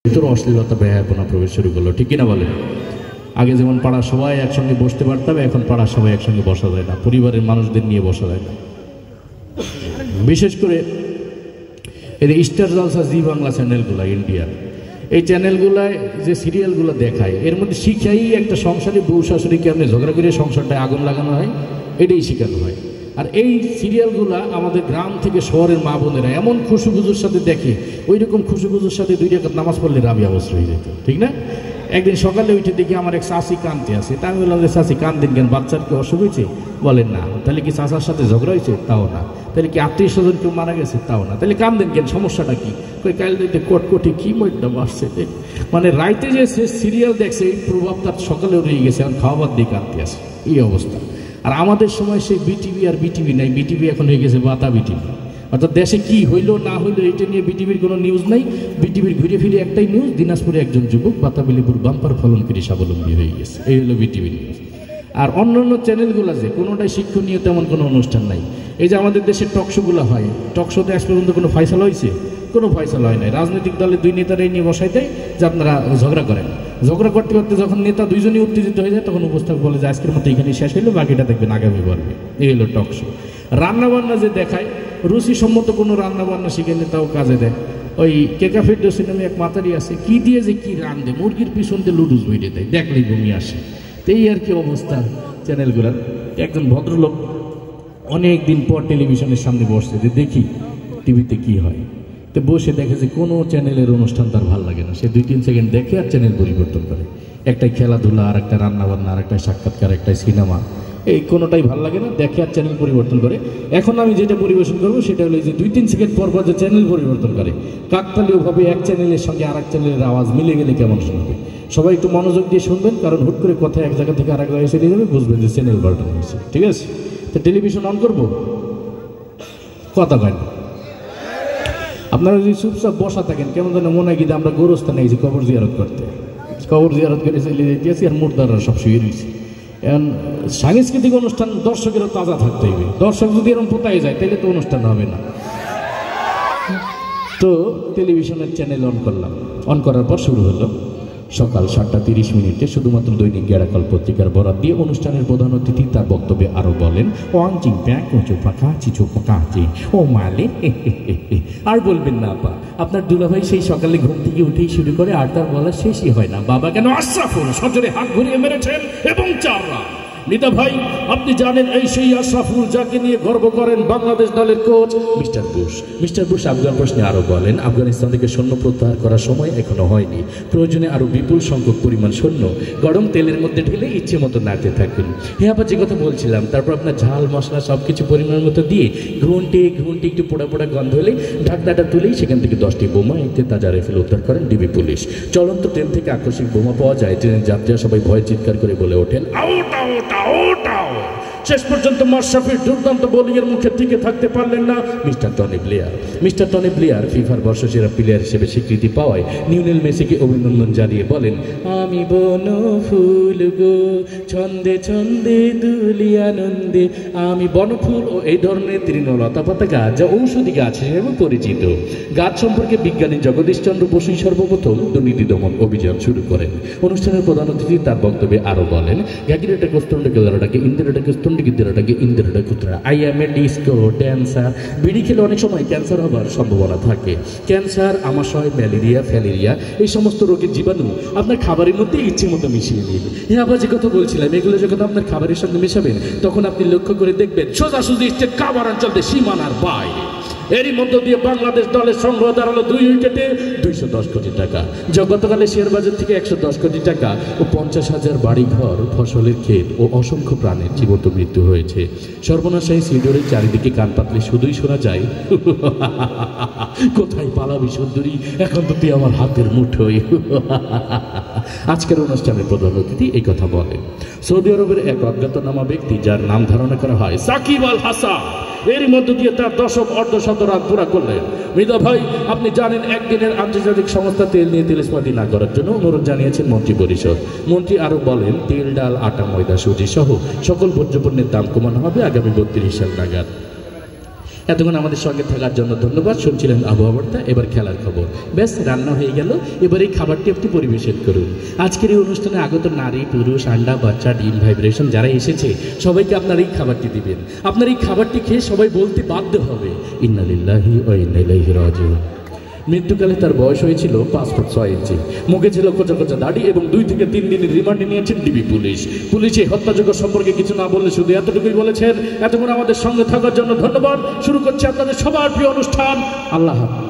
ভিতরে অশ্লীলতা ব্যয়াপনা প্রবেশ শুরু করলো, ঠিক কিনা বলেন? আগে যেমন পাড়ার সবাই একসঙ্গে বসতে পারতাম, এখন পাড়ার সবাই একসঙ্গে বসা যায় না, পরিবারের মানুষদের নিয়ে বসা যায় না। বিশেষ করে এই স্টার জলসা, জি বাংলা চ্যানেলগুলো ইন্ডিয়ার, এই চ্যানেলগুলায় যে সিরিয়ালগুলো দেখায় এর মধ্যে শিখাই একটা সংসারে বউ শাশুড়িকে আপনি ঝগড়া করে সংসারটায় আগুন লাগানো হয়, এটাই শেখানো হয়। আর এই সিরিয়ালগুলা আমাদের গ্রাম থেকে শহরের মা বোনেরা এমন খুশুখুজুর সাথে দেখে, ওই রকম খুশুখুজুর সাথে 2 রাকাত নামাজ পড়লে রাবি অবস্থা হয়ে যেত, ঠিক না? একদিন সকালে উঠে দেখি আমার এক চাষি কাঁদতে আছে, তা আমি বললাম যে চাষি কান্দেন কেন, বাচ্চার কি অসুখ হয়েছে? বলেন না। তাহলে কি চাষার সাথে ঝগড়া হয়েছে? তাও না। তাহলে কি আত্মীয় স্বজন কেউ মারা গেছে? তাও না। তাহলে কান্দেন কেন, সমস্যাটা কি? কই কাল দেখতে কটকটি কি মইটা মারছে। মানে রাইতে যে সে সিরিয়াল দেখছে এই প্রভাব তার সকালেও রয়ে গেছে, এখন খাওয়াবার দিয়ে কাঁদতে আছে, এই অবস্থা। আর আমাদের সময় সেই বিটিভি আর বিটিভি নাই, বিটিভি এখন হয়ে গেছে বাতা বিটিভি। অর্থাৎ দেশে কি হইলো না হইলো এটা নিয়ে বিটিভির কোনো নিউজ নাই। বিটিভির ঘুরে ফিরে একটাই নিউজ, দিনাজপুরে একজন যুবক বাতাবিলিপুর বাম্পার ফলন করে স্বাবলম্বী হয়ে গেছে, এই হলো বিটিভির নিউজ। আর অন্যান্য চ্যানেলগুলো যে কোনোটাই শিক্ষণীয় তেমন কোনো অনুষ্ঠান নাই। এই যে আমাদের দেশে টকশোগুলো হয়, টকশোতে আজ পর্যন্ত কোনো ফয়সালা হয়েছে? কোনো ফয়সালা হয় নাই। রাজনৈতিক দলের 2 নেতারাই নিয়ে বসাই দেয় যে আপনারা ঝগড়া করেন। ঝগড়া করতে করতে যখন নেতা 2জনই উত্তেজিত হয়ে যায়, তখন উপস্থাপক বলে যে আজকের মতো এখানেই শেষ হইলো, বাকিটা দেখবেন আগামী পর্বে। এই হলো টকশো। রান্নাবান্না যে দেখায়, রুচিসম্মত কোনো রান্নাবান্না শিখেলে তাও কাজে দেয়। ওই কেকা ফেরদৌসী নামে এক মাতারি আছে, কি দিয়ে যে কি রান্ধে, মুরগির পিছন দিয়ে লুডুস বইটে দেয়, দেখলেই ঘুমিয়ে আসে। এই আর কি অবস্থা চ্যানেলগুলোর। একজন ভদ্রলোক অনেক দিন পর টেলিভিশনের সামনে বসছে যে দেখি টিভিতে কি হয়। তো বসে দেখে যে কোনো চ্যানেলের অনুষ্ঠান তার ভালো লাগে না। সে 2-3 সেকেন্ড দেখে আর চ্যানেল পরিবর্তন করে। একটাই খেলাধুলা, আর একটা রান্নাবান্না, আর একটা সাক্ষাৎকার, একটাই সিনেমা, এই কোনোটাই ভালো লাগে না, দেখে আর চ্যানেল পরিবর্তন করে। এখন আমি যেটা পরিবেশন করবো সেটা হলো যে 2-3 সেকেন্ড পর পর যে চ্যানেল পরিবর্তন করে, কাকতালীয়ভাবে এক চ্যানেলের সঙ্গে আর এক চ্যানেলের আওয়াজ মিলে গেলে কেমন শুনবে। সবাই একটু মনোযোগ দিয়ে শুনবেন, কারণ হুট করে কথা এক জায়গা থেকে আরেক জায়গায় চলে যাবে, বুঝবেন যে চ্যানেল পাল্টানো হয়েছে, ঠিক আছে? তো টেলিভিশন অন করবো, কথা কয় না। আপনারা যদি চুপচাপ বসা থাকেন, কেমন যেন মনে হয় কি আমরা গোরস্থানে গেছি কবর জিয়ারত করতে, কবর জিয়ারত করে চলে যেতেছি আর মুর্দাররা সব শুয়ে রয়েছে। এখন সাংস্কৃতিক অনুষ্ঠান দর্শকেরও তাজা থাকতে হবে। দর্শক যদি এরকম পোতায় যায় তাহলে তো অনুষ্ঠান হবে না। তো টেলিভিশনের চ্যানেল অন করলাম, অন করার পর শুরু হলো সকাল 7:30 শুধুমাত্র দৈনিক গেরাকল পত্রিকার বরাত দিয়ে অনুষ্ঠানের প্রধান অতিথি তার বক্তব্যে আরো বলেন, ওয়াংচিং প্যাক উঁচু ফাঁকা চিচু ফাঁকা আছে ও মালে। আর বলবেন না আপা, আপনার দুলাভাই সেই সকালে ঘুম থেকে উঠেই শুরু করে আর তার বলা শেষই হয় না, বাবা কেন আশরাফুল সজোরে হাত ঘুরিয়ে মেরেছেন এবং 4 রান। নিতা ভাই, আপনি জানেন এই সেই আশরাফুল যাকে নিয়ে গর্ব করেন বাংলাদেশ দলের coach mister Bush. Mister Bush Afghan প্রশ্নে আরো বলেন, আফগানিস্তান থেকে সৈন্য প্রত্যাহার করার সময় এখনো হয়নি, প্রয়োজনে আরো বিপুল সংখ্যক পরিমাণ সৈন্য গরম তেলের মধ্যে ঢেলে ইচ্ছে মতো নাড়তে থাকুন। হ্যাঁ আবার যে কথা বলছিলাম, তারপর আপনার ঝাল মশলা সবকিছু পরিমাণ মতো দিয়ে ঘুন্টে ঘুন্টে একটু পোড়া পোড়া গন্ধ হলে ঢাকনাটা তুলেই সেখান থেকে 10টি বোমা, একটি তাজা রাইফেল উদ্ধার করেন ডিবি পুলিশ। চলন্ত ট্রেন থেকে আকস্মিক বোমা পাওয়া যায়, ট্রেনের যাত্রীরা সবাই ভয়ে চিৎকার করে বলে ওঠেন আউট আউট আউট আউট। শেষ পর্যন্ত মাশরাফির দুর্দান্ত বোলিংয়ের মুখে টিকে থাকতে পারলেন না mister Tony Blair. Mister Tony Blair ফিফার বর্ষসেরা প্লেয়ার হিসেবে স্বীকৃতি পাওয়ায় লিওনেল মেসিকে অভিনন্দন জানিয়ে বলেন, আমি বন ফুল গো ছন্দে ছন্দে দুলি আনন্দে। আমি বনফুল ও এই ধরনের তৃণলতা পাতা গাছ যা ঔষধি গাছ হিসেবে পরিচিত। গাছ সম্পর্কে বিজ্ঞানী জগদীশচন্দ্র বসুই সর্বপ্রথম দুর্নীতি দমন অভিযান শুরু করেন। অনুষ্ঠানের প্রধান অতিথি তার বক্তব্যে আরো বলেন, গ্যাগিরেটা কোস্তন্ডকে ধরাটাকে ইন্দিরাটাকে স্তন্ডিকে ইন্দিরাটা কুতরা। I am a disco dancer. বিড়ি খেলে অনেক সময় ক্যান্সার হবার সম্ভাবনা থাকে। ক্যান্সার, আমাশয়, ম্যালেরিয়া, ফ্যালেরিয়া এই সমস্ত রোগের জীবাণু আপনার খাবারের মধ্যে ইচ্ছে মতো মিশিয়ে নিন। হ্যাঁ আবার যে কথা বলছিলাম, এগুলো যখন আপনার খাবারের সঙ্গে মেশাবেন তখন আপনি লক্ষ্য করে দেখবেন সোজাসুজি স্টেট খাবার অঞ্চলতে সীমানার বাইরে। এরই মধ্য দিয়ে বাংলাদেশ দলের সংগ্রহ দাঁড়ালো 2 উইকেটে 210 কোটি টাকা। যা গতকালে শেয়ার বাজার থেকে 110 কোটি টাকা ও 50,000 বাড়িঘর, ফসলের ক্ষেত ও অসংখ্য প্রাণের জীবন্ত মৃত্যু হয়েছে। সর্বনাশায়ী সিডোরের চারিদিকে কান পাতলে শুধুই শোনা যায়, কোথায় পালাবি সুন্দরী, এখন তো তুই আমার হাতের মুঠোয়। আজকের অনুষ্ঠানের প্রধান অতিথি এই কথা বলেন সৌদি আরবের এক অজ্ঞাতনামা ব্যক্তি, যার নাম ধারণা করা হয় সাকিব আল হাসান। এরই মধ্য দিয়ে তার দশম অর্ধশত রান পুরা করলেন। মৃদা ভাই, আপনি জানেন একদিনের আন্তর্জাতিক সংস্থা তেল নিয়ে তেলস্মাতি না করার জন্য অনুরোধ জানিয়েছেন মন্ত্রী পরিষদ। মন্ত্রী আরো বলেন, তেল, ডাল, আটা, ময়দা, সুজি সহ সকল ভোজ্য পণ্যের দাম কমানো হবে আগামী 32 সাল নাগাদ। এতক্ষণ আমাদের সঙ্গে থাকার জন্য ধন্যবাদ। শুনছিলেন আবহাওয়া বার্তা, এবার খেলার খবর। ব্যাস, রান্না হয়ে গেল, এবার এই খাবারটি আপনি পরিবেশন করুন। আজকের এই অনুষ্ঠানে আগত নারী, পুরুষ, আন্ডা, বাচ্চা, ডিম, ভাইব্রেশন যারা এসেছে সবাইকে আপনার এই খাবারটি দিবেন। আপনার এই খাবারটি খেয়ে সবাই বলতে বাধ্য হবে, ইন্না লিল্লাহি ওয়া ইন্না ইলাইহি রাজিউন। মৃত্যুকালে তার বয়স হয়েছিল 5 ফুট 6 ইঞ্চি। মুখে ছিল কোচা কোচা দাড়ি এবং 2 থেকে 3 দিনের রিমান্ডে নিয়েছেন ডিবি পুলিশ। পুলিশে হত্যাযোগ্য সম্পর্কে কিছু না বললে শুধু এতটুকুই বলেছেন, এতক্ষণ আমাদের সঙ্গে থাকার জন্য ধন্যবাদ। শুরু করছে আপনাদের সবার প্রিয় অনুষ্ঠান আল্লাহ হাফেজ।